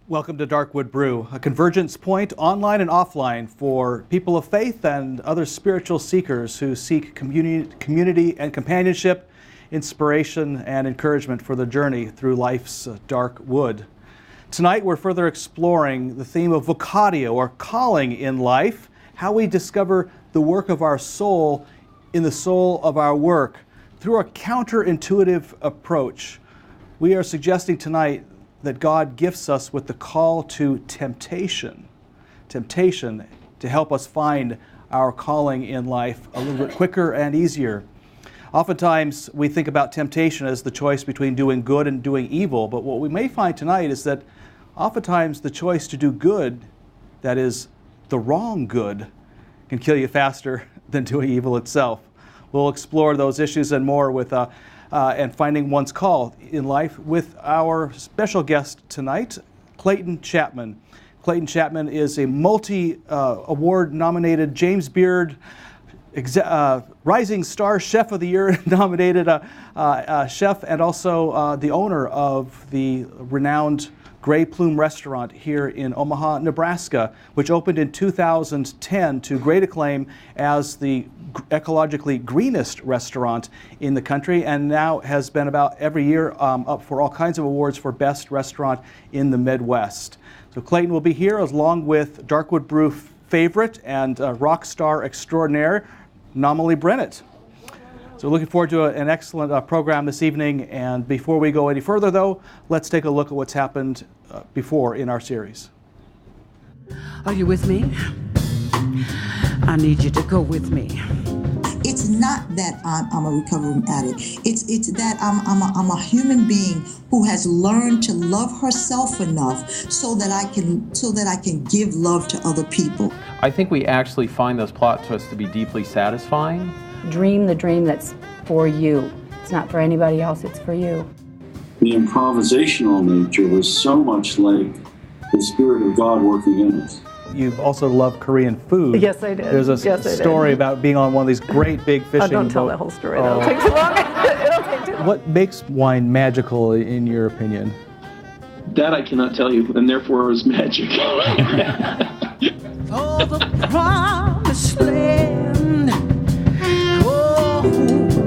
Welcome to Darkwood Brew, a convergence point online and offline for people of faith and other spiritual seekers who seek community and companionship, inspiration and encouragement for the journey through life's dark wood. Tonight we're further exploring the theme of Vocatio, or calling in life, how we discover the work of our soul in the soul of our work through a counterintuitive approach. We are suggesting tonight that God gifts us with the call to temptation to help us find our calling in life a little bit quicker and easier. Oftentimes we think about temptation as the choice between doing good and doing evil, but what we may find tonight is that oftentimes the choice to do good, that is the wrong good, can kill you faster than doing evil itself. We'll explore those issues and more with and finding one's call in life with our special guest tonight, Clayton Chapman. Clayton Chapman is a multi-award nominated James Beard Rising Star Chef of the Year nominated chef, and also the owner of the renowned Gray Plume restaurant here in Omaha, Nebraska, which opened in 2010 to great acclaim as the ecologically greenest restaurant in the country, and now has been about every year up for all kinds of awards for best restaurant in the Midwest. So Clayton will be here along with Darkwood Brew favorite and rock star extraordinaire, Nomaly Brennett. So looking forward to an excellent program this evening, and before we go any further though, let's take a look at what's happened before in our series. Are you with me? I need you to go with me. It's not that I'm a recovering addict. It's that I'm a human being who has learned to love herself enough so that I can give love to other people. I think we actually find those plot twists to be deeply satisfying. Dream the dream that's for you. It's not for anybody else, it's for you. The improvisational nature was so much like the Spirit of God working in us. You've also loved Korean food. Yes, I did. There's a story about being on one of these great big fishing boats. Don't tell that whole story. That'll take too long. It'll take too long. What makes wine magical in your opinion? That I cannot tell you, and therefore it was magic. For the promised land. Oh.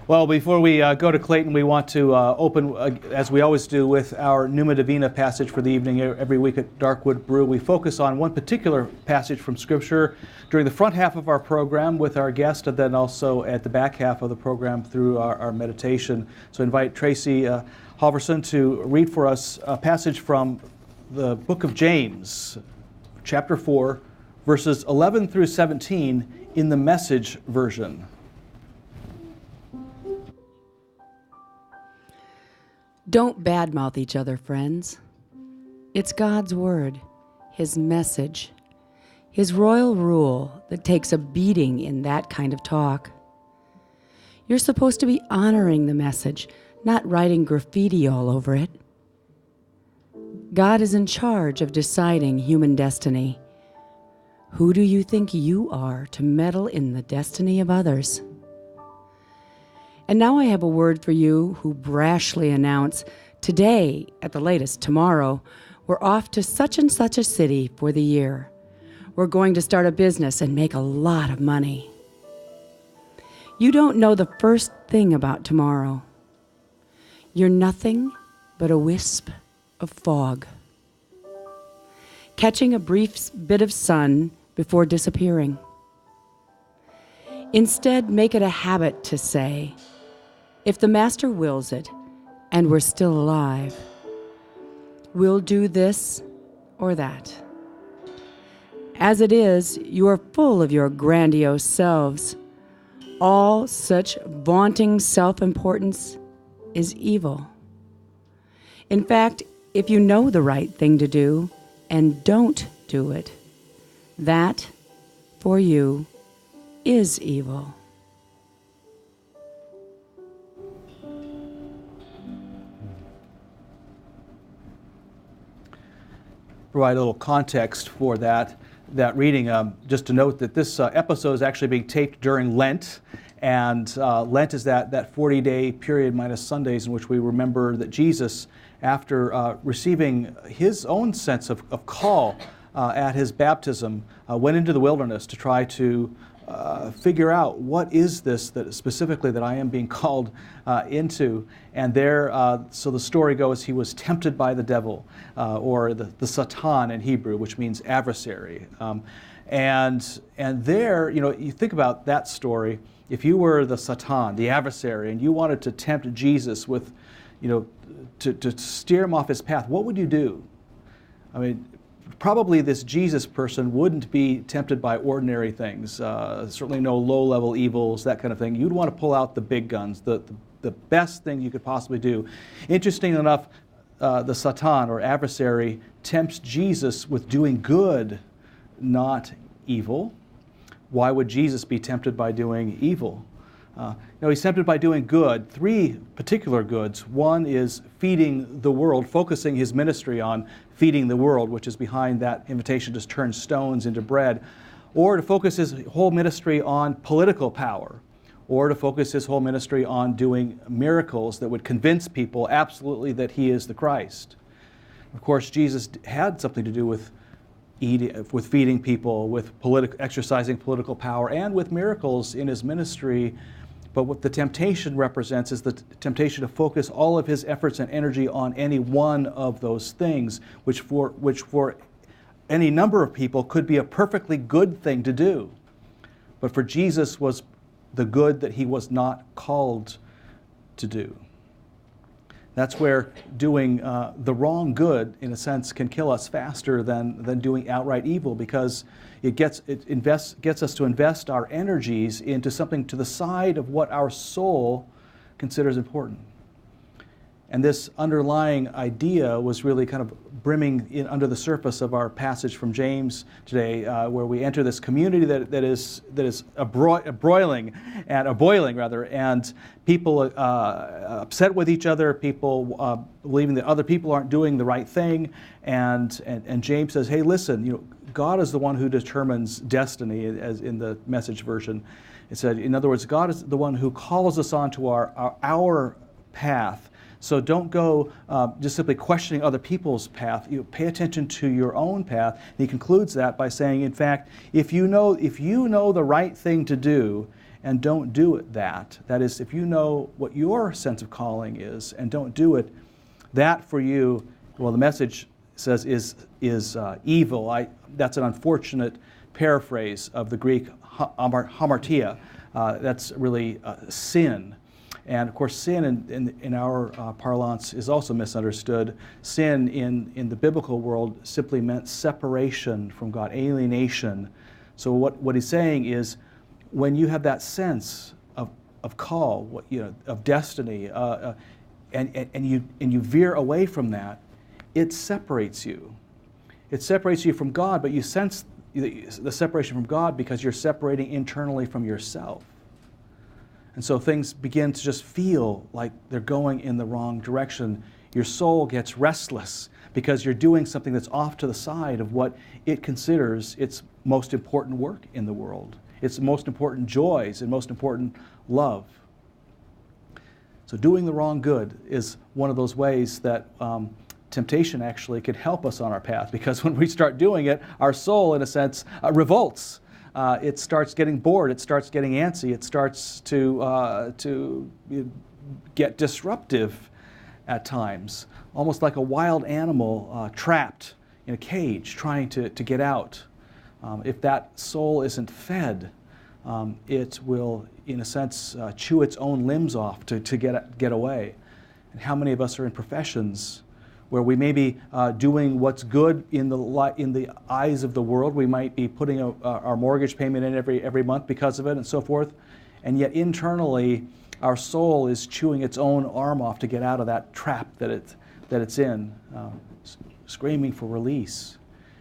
Well, before we go to Clayton, we want to open, as we always do, with our Numa Divina passage for the evening. Every week at Darkwood Brew, we focus on one particular passage from Scripture during the front half of our program with our guest, and then also at the back half of the program through our meditation. So I invite Tracy Halverson to read for us a passage from the book of James, chapter 4, verses 11 through 17 in the Message version. Don't badmouth each other, friends. It's God's word, His message, His royal rule that takes a beating in that kind of talk. You're supposed to be honoring the message, not writing graffiti all over it. God is in charge of deciding human destiny. Who do you think you are to meddle in the destiny of others? And now I have a word for you who brashly announce Today, at the latest, tomorrow, we're off to such and such a city for the year. We're going to start a business and make a lot of money. You don't know the first thing about tomorrow. You're nothing but a wisp of fog, catching a brief bit of sun before disappearing. Instead, make it a habit to say, if the Master wills it, and we're still alive, we'll do this or that. As it is, you are full of your grandiose selves. All such vaunting self-importance is evil. In fact, if you know the right thing to do and don't do it, that, for you, is evil. Provide a little context for that reading. Just to note that this episode is actually being taped during Lent, and Lent is that 40-day period minus Sundays in which we remember that Jesus, after receiving his own sense of call at his baptism, went into the wilderness to try to figure out what is this that specifically that I am being called into. And there, so the story goes, he was tempted by the devil, or the Satan in Hebrew, which means adversary. And there, you think about that story. If you were the Satan, the adversary, and you wanted to tempt Jesus with, to steer him off his path, what would you do? I mean, probably this Jesus person wouldn't be tempted by ordinary things, certainly no low-level evils, that kind of thing. You'd want to pull out the big guns, the best thing you could possibly do. Interesting enough, the Satan, or adversary, tempts Jesus with doing good, not evil. Why would Jesus be tempted by doing evil? He's tempted by doing good, three particular goods. One is feeding the world, focusing his ministry on feeding the world, which is behind that invitation to turn stones into bread, or to focus his whole ministry on political power, or to focus his whole ministry on doing miracles that would convince people absolutely that he is the Christ. Of course, Jesus had something to do with feeding people, with exercising political power, and with miracles in his ministry. But what the temptation represents is the temptation to focus all of his efforts and energy on any one of those things, which for any number of people could be a perfectly good thing to do. But for Jesus was the good that he was not called to do. That's where doing the wrong good, in a sense, can kill us faster than doing outright evil, because it gets us to invest our energies into something to the side of what our soul considers important. And this underlying idea was really kind of brimming in under the surface of our passage from James today, where we enter this community that is boiling, and people upset with each other, people believing that other people aren't doing the right thing, and James says, hey, listen, God is the one who determines destiny, as in the Message version. It said, in other words, God is the one who calls us onto our path. So don't go just simply questioning other people's path. Pay attention to your own path. And he concludes that by saying, in fact, if you know the right thing to do and don't do it, that is, if you know what your sense of calling is and don't do it, that for you, well, the Message says is evil. That's an unfortunate paraphrase of the Greek hamartia. That's really sin. And of course, sin in our parlance is also misunderstood. Sin in the biblical world simply meant separation from God, alienation. So what he's saying is, when you have that sense of call, of destiny, and you veer away from that, it separates you. It separates you from God, but you sense the separation from God because you're separating internally from yourself. And so things begin to just feel like they're going in the wrong direction. Your soul gets restless because you're doing something that's off to the side of what it considers its most important work in the world, its most important joys and most important love. So doing the wrong good is one of those ways that temptation actually can help us on our path, because when we start doing it, our soul, in a sense, revolts. It starts getting bored. It starts getting antsy. It starts to get disruptive at times, almost like a wild animal trapped in a cage trying to get out. If that soul isn't fed, it will, in a sense, chew its own limbs off to get away. And how many of us are in professions where we may be doing what's good in the eyes of the world? We might be putting our mortgage payment in every month because of it and so forth, and yet internally our soul is chewing its own arm off to get out of that trap that it's in, screaming for release.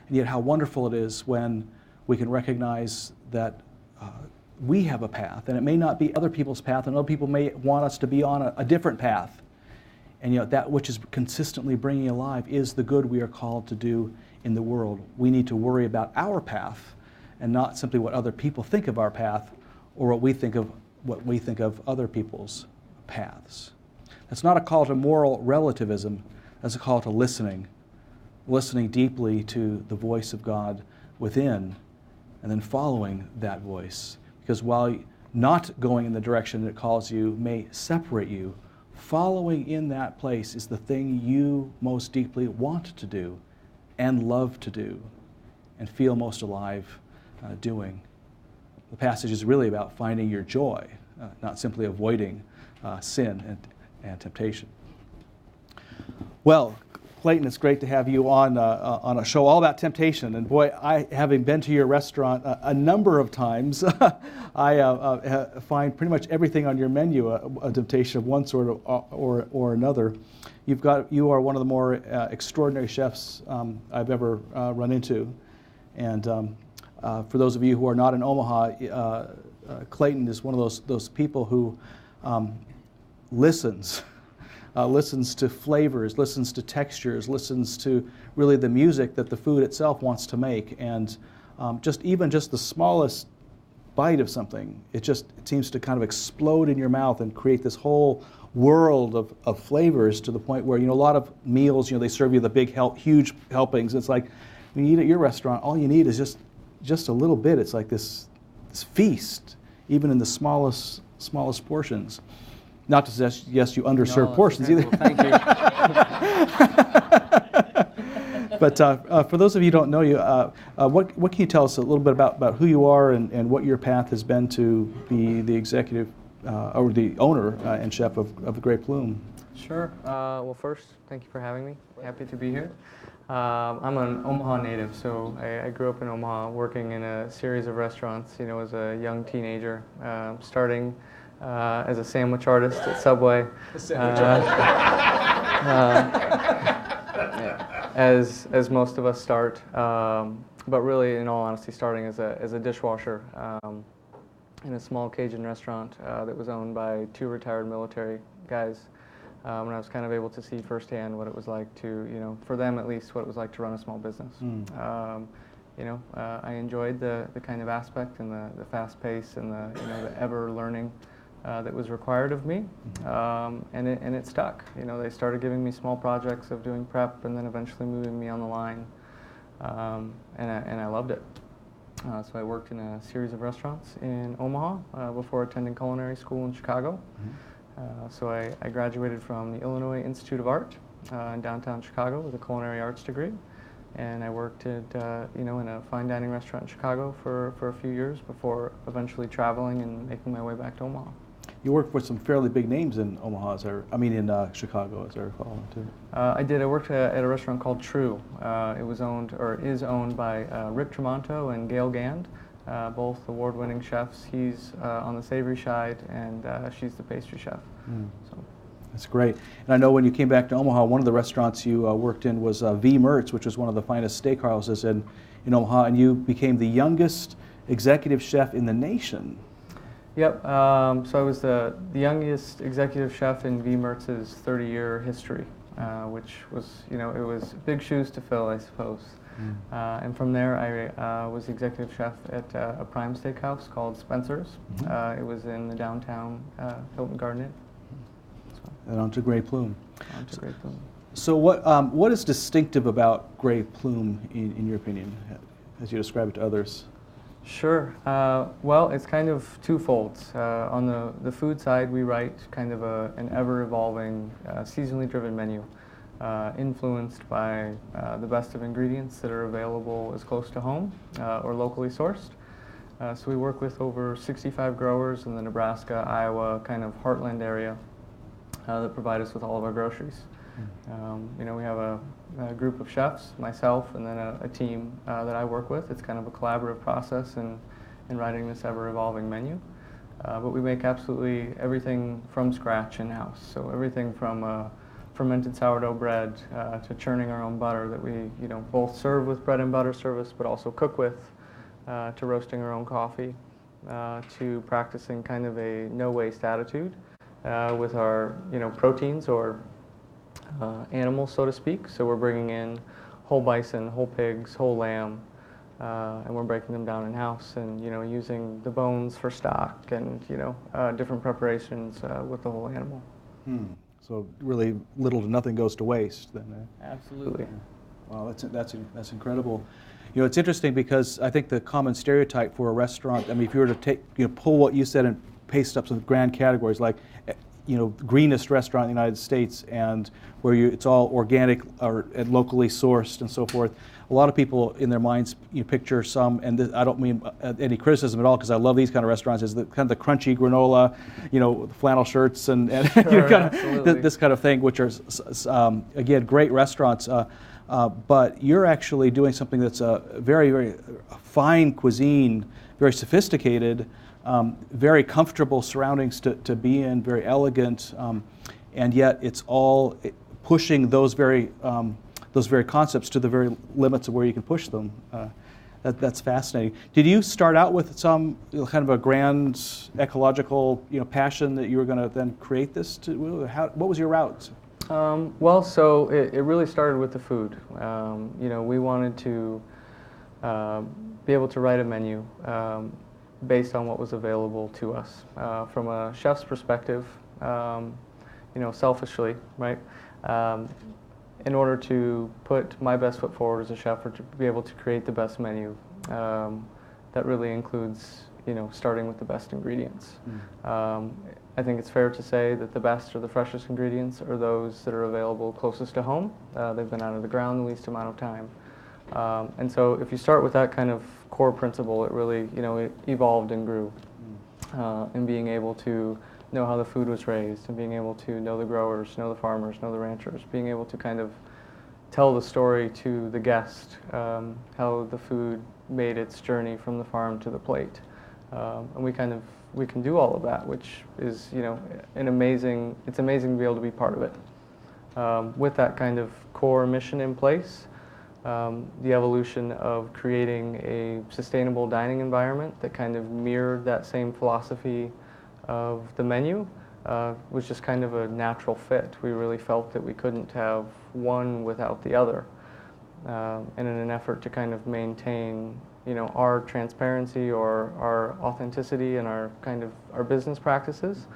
And yet how wonderful it is when we can recognize that we have a path, and it may not be other people's path, and other people may want us to be on a different path. And yet that which is consistently bringing alive is the good we are called to do in the world. We need to worry about our path and not simply what other people think of our path or what we think of other people's paths. That's not a call to moral relativism. That's a call to listening deeply to the voice of God within, and then following that voice. Because while not going in the direction that it calls you may separate you, following in that place is the thing you most deeply want to do and love to do and feel most alive doing. The passage is really about finding your joy, not simply avoiding sin and temptation. Well, Clayton, it's great to have you on a show all about temptation. And boy, having been to your restaurant a number of times, I find pretty much everything on your menu a temptation of one sort or another. You are one of the more extraordinary chefs I've ever run into. And for those of you who are not in Omaha, Clayton is one of those people who listens to flavors, listens to textures, listens to really the music that the food itself wants to make. And just the smallest bite of something, it seems to kind of explode in your mouth and create this whole world of flavors, to the point where, a lot of meals, they serve you the big, huge helpings. It's like when you eat at your restaurant, all you need is just a little bit. It's like this feast, even in the smallest portions. Not to suggest, yes, you underserve portions either. Well, thank you. But for those of you who don't know you, what can you tell us a little bit about who you are and what your path has been to be the executive or the owner and chef of the Great Plume? Sure. Well, first, thank you for having me. Happy to be here. I'm an Omaha native, so I grew up in Omaha, working in a series of restaurants, as a young teenager, starting as a sandwich artist at Subway. As most of us start, but really, in all honesty, starting as a dishwasher in a small Cajun restaurant that was owned by two retired military guys. When I was kind of able to see firsthand what it was like to, for them at least, what it was like to run a small business. I enjoyed the kind of aspect and the fast pace and the ever learning that was required of me, and it stuck. They started giving me small projects of doing prep, and then eventually moving me on the line, and I loved it. So I worked in a series of restaurants in Omaha before attending culinary school in Chicago. So I graduated from the Illinois Institute of Art in downtown Chicago with a culinary arts degree, and I worked at in a fine dining restaurant in Chicago for a few years before eventually traveling and making my way back to Omaha. You worked with some fairly big names in Omaha, in Chicago, as I recall, too. I did. I worked at a restaurant called True. It was owned, or is owned, by Rick Tremonto and Gail Gand, both award-winning chefs. He's on the savory side, and she's the pastry chef. So. That's great. And I know when you came back to Omaha, one of the restaurants you worked in was V. Mertz, which was one of the finest steakhouses in Omaha, and you became the youngest executive chef in the nation. Yep. So I was the youngest executive chef in V. Mertz's 30-year history, which was, it was big shoes to fill, I suppose. And from there, I was executive chef at a prime steakhouse called Spencer's. It was in the downtown Hilton Garden Inn. And onto Grey Plume. Onto Grey Plume. So what is distinctive about Grey Plume in your opinion, as you describe it to others? Sure. Well, it's kind of twofold. On the food side, we write kind of an ever-evolving, seasonally driven menu, influenced by the best of ingredients that are available as close to home or locally sourced. So we work with over 65 growers in the Nebraska, Iowa kind of heartland area that provide us with all of our groceries. You know, we have a group of chefs, myself, and then a team that I work with. It's kind of a collaborative process in writing this ever-evolving menu. But we make absolutely everything from scratch in-house. So everything from fermented sourdough bread to churning our own butter that we, you know, both serve with bread and butter service, but also cook with, to roasting our own coffee, to practicing kind of a no-waste attitude with our, you know, proteins or animals, so to speak. So we're bringing in whole bison, whole pigs, whole lamb, and we're breaking them down in-house and, you know, using the bones for stock and, you know, different preparations with the whole animal. So really little to nothing goes to waste then. Absolutely. Wow, that's incredible. You know, it's interesting because I think the common stereotype for a restaurant, I mean, if you were to take, you know, pull what you said and paste up some grand categories like, you know, greenest restaurant in the United States and where it's all organic or and locally sourced and so forth. A lot of people in their minds, you picture some, and I don't mean any criticism at all because I love these kind of restaurants, is the kind of the crunchy granola, you know, flannel shirts and Sure, you know, kind of, this kind of thing, which are again great restaurants. But you're actually doing something that's a very, very fine cuisine, very sophisticated, very comfortable surroundings to be in, very elegant, and yet it's all pushing those very concepts to the very limits of where you can push them. That's fascinating. Did you start out with some kind of a grand ecological, you know, passion that you were going to then create this? What was your route? Well, so it really started with the food. You know, we wanted to be able to write a menu based on what was available to us. From a chef's perspective, you know, selfishly, right? In order to put my best foot forward as a chef or to be able to create the best menu, that really includes, you know, starting with the best ingredients. I think it's fair to say that the best or the freshest ingredients are those that are available closest to home. They've been out of the ground the least amount of time. And so if you start with that kind of core principle, it really, you know, it evolved and grew in being able to know how the food was raised and being able to know the growers, know the farmers, know the ranchers, being able to kind of tell the story to the guest, how the food made its journey from the farm to the plate. And we can do all of that, which is, you know, it's amazing to be able to be part of it. With that kind of core mission in place, the evolution of creating a sustainable dining environment that kind of mirrored that same philosophy of the menu was just kind of a natural fit. We really felt that we couldn't have one without the other. And in an effort to kind of maintain, you know, our transparency or our authenticity and our kind of our business practices,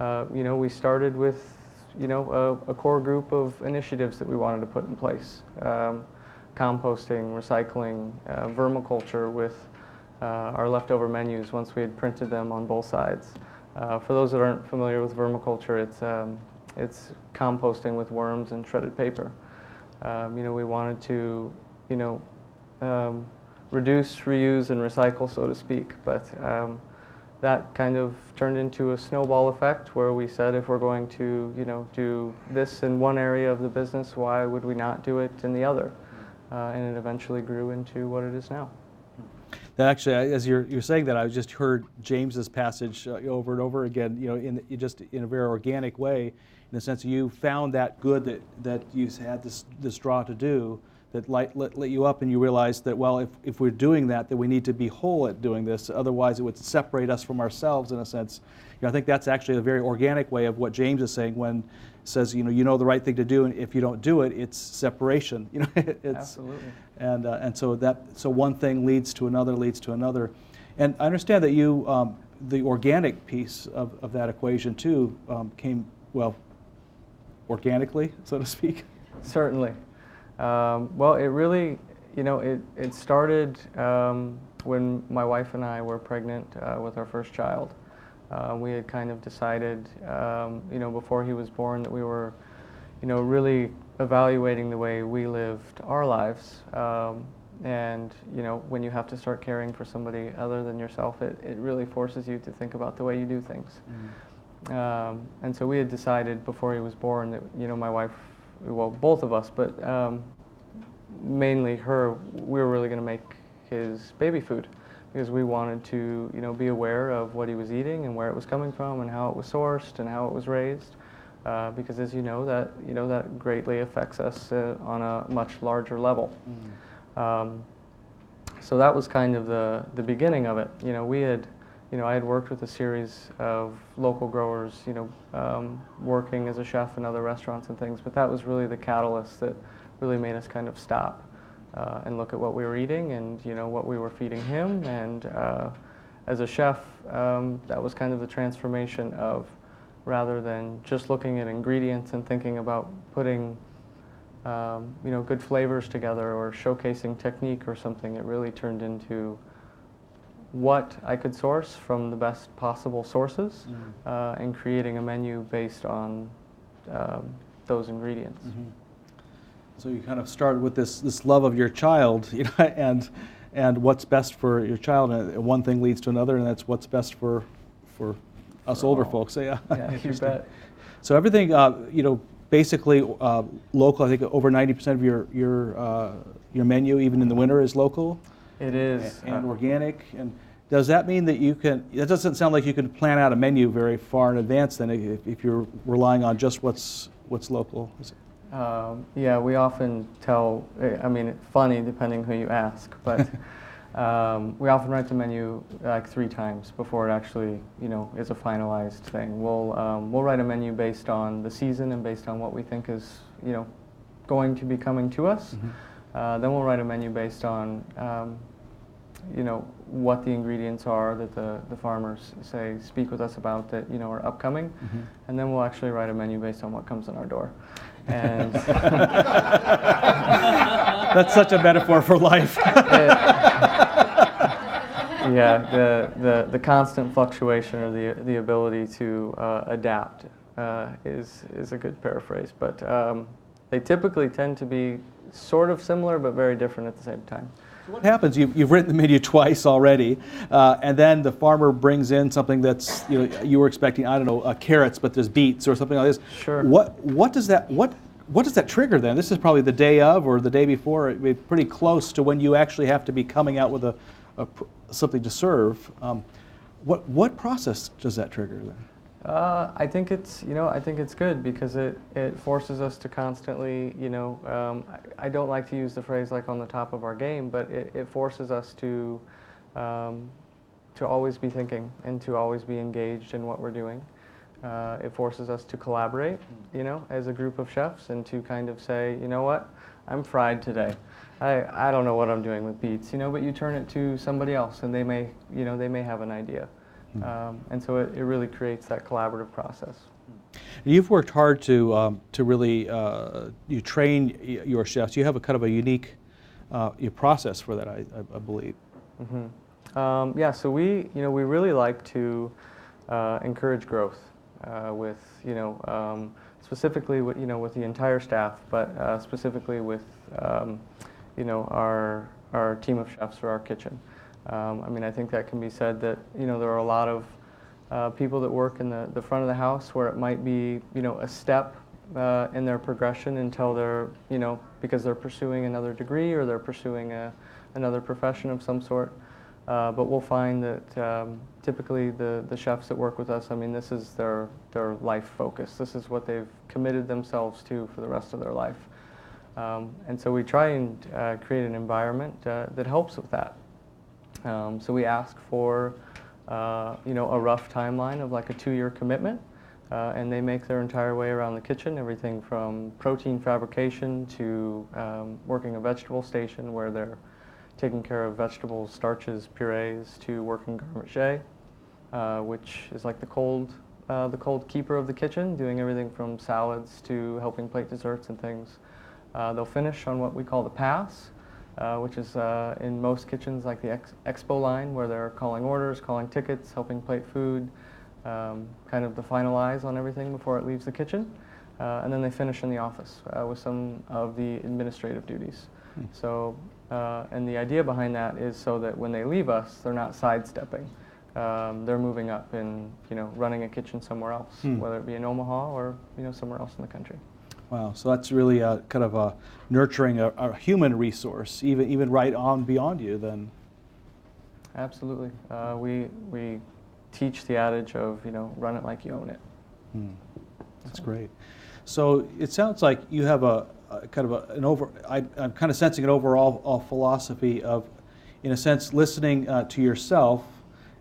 you know, we started with, you know, a core group of initiatives that we wanted to put in place. Composting, recycling, vermiculture with our leftover menus once we had printed them on both sides. For those that aren't familiar with vermiculture, it's composting with worms and shredded paper. You know, we wanted to, you know, reduce, reuse, and recycle, so to speak. But that kind of turned into a snowball effect where we said if we're going to, you know, do this in one area of the business, why would we not do it in the other? And it eventually grew into what it is now. That actually, as you're saying that, I just heard James's passage over and over again. You know, just in a very organic way, in the sense that you found that good that you had this draw to do, that lit you up, and you realized that, well, if we're doing that, then we need to be whole at doing this. Otherwise, it would separate us from ourselves in a sense. You know, I think that's actually a very organic way of what James is saying when he says, you know the right thing to do, and if you don't do it, it's separation. You know, Absolutely. And so one thing leads to another, and I understand that you the organic piece of that equation too came, well, organically, so to speak? Certainly. Well, it really, it started when my wife and I were pregnant with our first child. We had kind of decided, before he was born, that we were, really evaluating the way we lived our lives. And, when you have to start caring for somebody other than yourself, it really forces you to think about the way you do things. And so we had decided before he was born that, my wife, well, both of us, but mainly her, we were really going to make his baby food because we wanted to, be aware of what he was eating and where it was coming from and how it was sourced and how it was raised. Because as that greatly affects us on a much larger level. So that was kind of the beginning of it. We had, I had worked with a series of local growers, working as a chef in other restaurants and things, but that was really the catalyst that really made us kind of stop and look at what we were eating and, what we were feeding him. And as a chef, that was kind of the transformation of, rather than just looking at ingredients and thinking about putting, good flavors together or showcasing technique or something, it really turned into what I could source from the best possible sources and creating a menu based on those ingredients. So you kind of started with this love of your child, and what's best for your child, and one thing leads to another, and that's what's best for us older folks. Yeah, you bet. So everything, basically local. I think over 90% of your menu, even in the winter, is local. It is. And organic. And does that mean that you can? It doesn't sound like you can plan out a menu very far in advance. Then, if you're relying on just what's local. Yeah, we often tell. I mean, it's funny depending who you ask, but. We often write the menu like 3 times before it actually, is a finalized thing. We'll write a menu based on the season and based on what we think is, going to be coming to us. Then we'll write a menu based on, what the ingredients are that the farmers speak with us about that, are upcoming. And then we'll actually write a menu based on what comes in our door. And that's such a metaphor for life. Yeah, the constant fluctuation or the ability to adapt is a good paraphrase. But they typically tend to be sort of similar but very different at the same time. So what happens? You've written the menu twice already, and then the farmer brings in something that's you were expecting, I don't know, carrots, but there's beets or something like this. Sure. What does that trigger then? This is probably the day of or the day before. It'd be pretty close to when you actually have to be coming out with something to serve. What process does that trigger then? I think it's good because it forces us to constantly I don't like to use the phrase like on the top of our game, but it forces us to always be thinking and to always be engaged in what we're doing. It forces us to collaborate, as a group of chefs and to kind of say, you know what, I'm fried today. I don't know what I'm doing with beets, but you turn it to somebody else and they may have an idea. And so it really creates that collaborative process. You've worked hard to really you train your chefs. You have a kind of a unique your process for that, I believe. Yeah, so we really like to encourage growth with specifically with the entire staff, but specifically with our team of chefs or our kitchen. I think that can be said that there are a lot of people that work in the front of the house where it might be a step in their progression until they're because they're pursuing another degree or they're pursuing another profession of some sort. But we'll find that typically the chefs that work with us, this is their life focus. This is what they've committed themselves to for the rest of their life. And so we try and create an environment that helps with that. So we ask for a rough timeline of like a 2-year commitment, and they make their entire way around the kitchen, everything from protein fabrication to working a vegetable station where they're taking care of vegetables, starches, purees, to working garde manger, which is like the cold the cold keeper of the kitchen, doing everything from salads to helping plate desserts and things. They'll finish on what we call the pass, which is in most kitchens like the expo line, where they're calling orders, calling tickets, helping plate food, kind of the final eyes on everything before it leaves the kitchen. And then they finish in the office with some of the administrative duties. So, and the idea behind that is so that when they leave us, they're not sidestepping. They're moving up and, running a kitchen somewhere else, whether it be in Omaha or, somewhere else in the country. Wow, so that's really kind of nurturing a human resource, even right on beyond you then. Absolutely. We teach the adage of, run it like you own it. That's great. So it sounds like you have I'm kind of sensing an overall philosophy of, in a sense, listening to yourself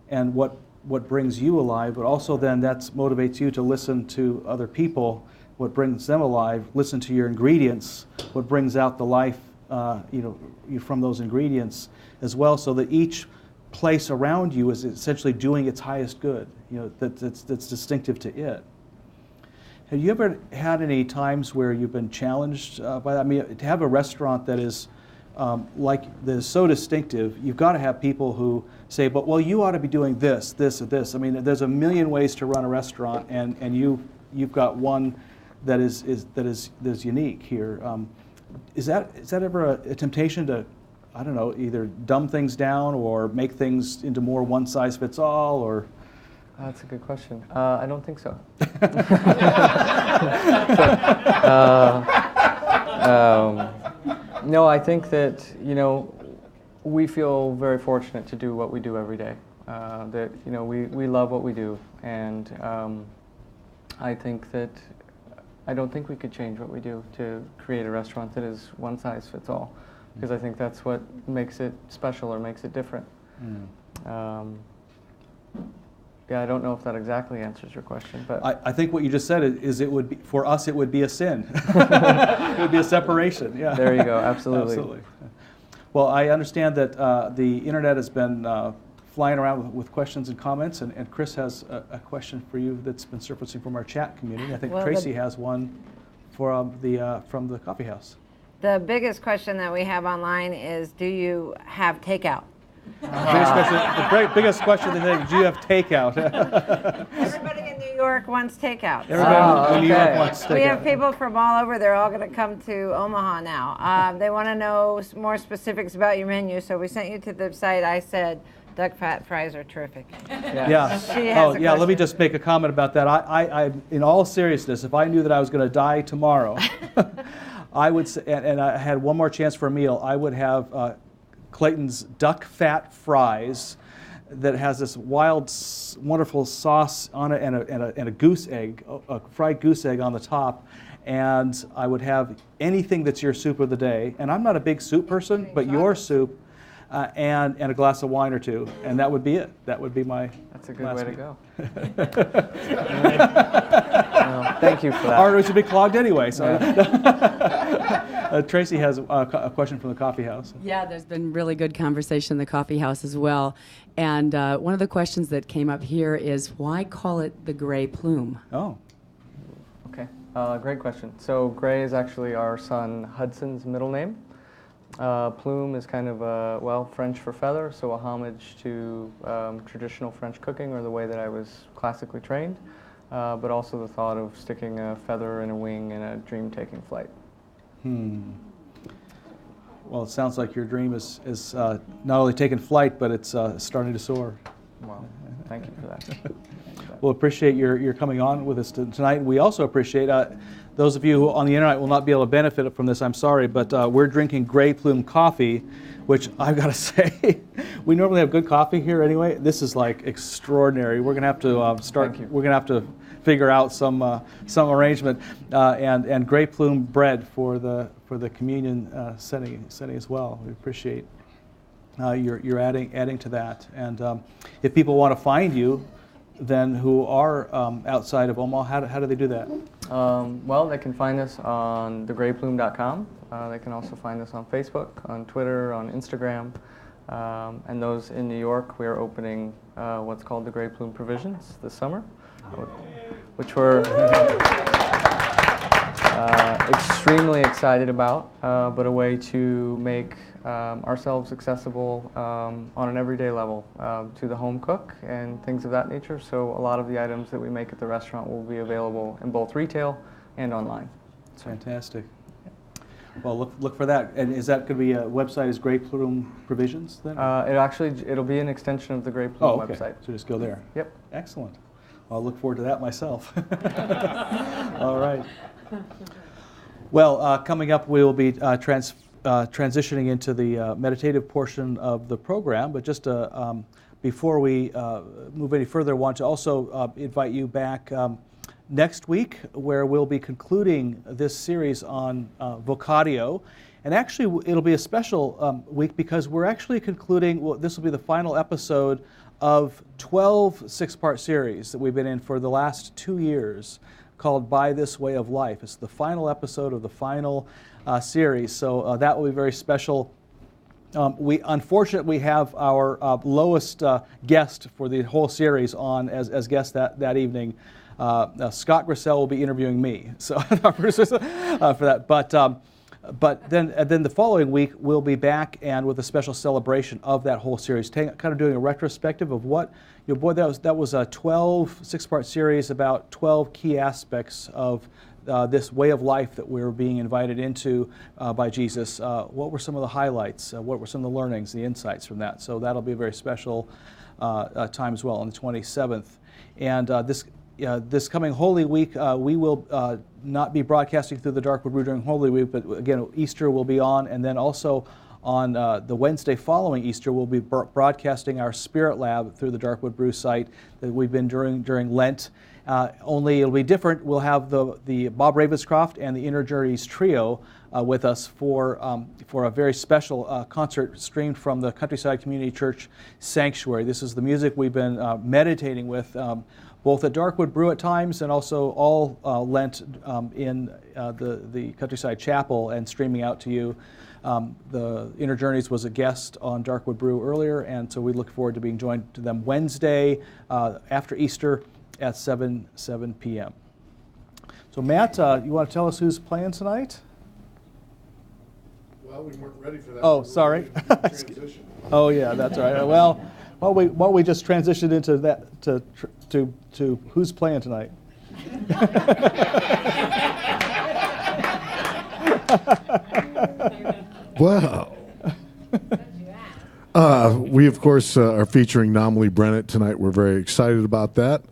and what brings you alive, but also then that motivates you to listen to other people, what brings them alive, listen to your ingredients, what brings out the life from those ingredients as well, so that each place around you is essentially doing its highest good, that's distinctive to it. Have you ever had any times where you've been challenged by that? I mean, to have a restaurant that is that is so distinctive, you've got to have people who say, "But well, you ought to be doing this, this, or this." I mean, there's a million ways to run a restaurant, and you've got one that is unique here. Is that ever a temptation to, I don't know, either dumb things down or make things into more one size fits all, or? That's a good question. I don't think so. No, I think that, we feel very fortunate to do what we do every day. That, we love what we do. And I think that, I don't think we could change what we do to create a restaurant that is one size fits all. Because I think that's what makes it special or makes it different. Yeah, I don't know if that exactly answers your question, but I think what you just said is it would be, for us, it would be a sin. It would be a separation. Yeah. There you go. Absolutely. Absolutely. Well, I understand that the internet has been flying around with questions and comments, and Chris has a question for you that's been surfacing from our chat community. I think Tracy has one from the coffee house. The biggest question that we have online is, do you have takeout? The biggest question they think, do you have takeout? Everybody in New York wants takeout. Everybody in New York wants takeout. We have people from all over. They're all going to come to Omaha now. They want to know more specifics about your menu, so we sent you to the site. I said, duck fat fries are terrific. Yeah. She has a Let me question. just make a comment about that. I in all seriousness, if I knew that I was going to die tomorrow, I would say, and I had one more chance for a meal, I would have Clayton's duck fat fries that has this wild, wonderful sauce on it and a goose egg, a fried goose egg on the top. And I would have anything that's your soup of the day. And I'm not a big soup person, but your soup and a glass of wine or two. And that would be it. That would be my that's a good way to meal. go. Well, thank you for that. Or it should be clogged anyway. So. Tracy has a question from the coffee house. Yeah, there's been really good conversation in the coffee house as well. And one of the questions that came up here is, why call it the Gray Plume? Oh. Okay, great question. So Gray is actually our son Hudson's middle name. Plume is kind of, French for feather, so a homage to traditional French cooking, or the way that I was classically trained, but also the thought of sticking a feather in a wing in a dream-taking flight. Well, it sounds like your dream is not only taking flight, but it's starting to soar. Well, thank you for that. We'll appreciate your coming on with us tonight. We also appreciate those of you who on the internet will not be able to benefit from this. I'm sorry, but we're drinking Gray Plume coffee, which I've got to say, we normally have good coffee here anyway. This is like extraordinary. We're gonna have to start. We're gonna have to figure out some arrangement, and Gray Plume bread for the communion setting as well. We appreciate you're adding to that. And if people want to find you, then who are outside of Omaha, how do they do that? Well, they can find us on thegrayplume.com. They can also find us on Facebook, on Twitter, on Instagram. And those in New York, we are opening what's called the Gray Plume Provisions this summer. which we're extremely excited about, but a way to make ourselves accessible on an everyday level to the home cook and things of that nature. So a lot of the items that we make at the restaurant will be available in both retail and online. That's fantastic. Well, look for that. And is that going to be a website? Is Grape Bloom Provisions then? It'll be an extension of the Grape Bloom website. So just go there. Yep. Excellent. I'll look forward to that myself. All right. Well, coming up, we will be transitioning into the meditative portion of the program. But just before we move any further, I want to also invite you back next week, where we'll be concluding this series on Vocatio. And actually, it'll be a special week because we're actually concluding, well, this will be the final episode of 12 six-part series that we've been in for the last 2 years, called By This Way of Life. It's the final episode of the final series, so that will be very special. We unfortunately have our lowest guest for the whole series on as guest that evening. Scott Grissell will be interviewing me, so for that. But then the following week we'll be back and with a special celebration of that whole series, kind of doing a retrospective of what, that was a 12 six-part series about 12 key aspects of this way of life that we're being invited into by Jesus. What were some of the highlights? What were some of the learnings, the insights from that? So that'll be a very special time as well on the 27th. And this coming Holy Week, we will not be broadcasting through the Darkwood Brew during Holy Week, but again, Easter will be on, and then also on the Wednesday following Easter, we'll be broadcasting our Spirit Lab through the Darkwood Brew site that we've been during Lent. Only it'll be different. We'll have the Bob Ravenscroft and the Inner Journeys Trio with us for a very special concert streamed from the Countryside Community Church Sanctuary. This is the music we've been meditating with both at Darkwood Brew at times and also all Lent in the Countryside Chapel and streaming out to you. The Inner Journeys was a guest on Darkwood Brew earlier, and so we look forward to being joined to them Wednesday after Easter at 7 p.m. So Matt, you want to tell us who's playing tonight? Well, we weren't ready for that. Oh, sorry. Oh yeah, that's right. Well, while we just transitioned into that to who's playing tonight. Wow. We, of course, are featuring Nomley Brennett tonight. We're very excited about that. I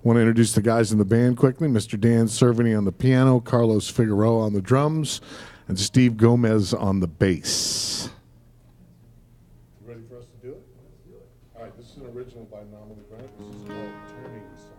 want to introduce the guys in the band quickly. Mr. Dan Cervini on the piano, Carlos Figueroa on the drums, and Steve Gomez on the bass. You ready for us to do it? Let's do it. All right, this is an original by Nomley Brennett. This is called Turning Song.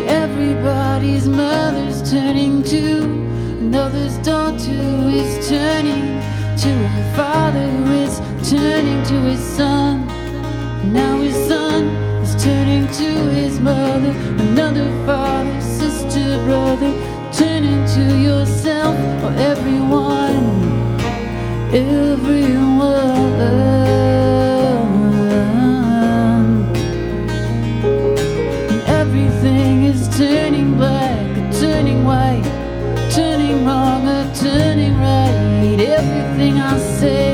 Everybody's mother's turning to, another's daughter is turning to, her father is turning to his son. Now his son is turning to his mother, another father, sister, brother, turning to yourself or everyone, everyone. Everything is turning black, or turning white, turning wrong or turning right. Everything I say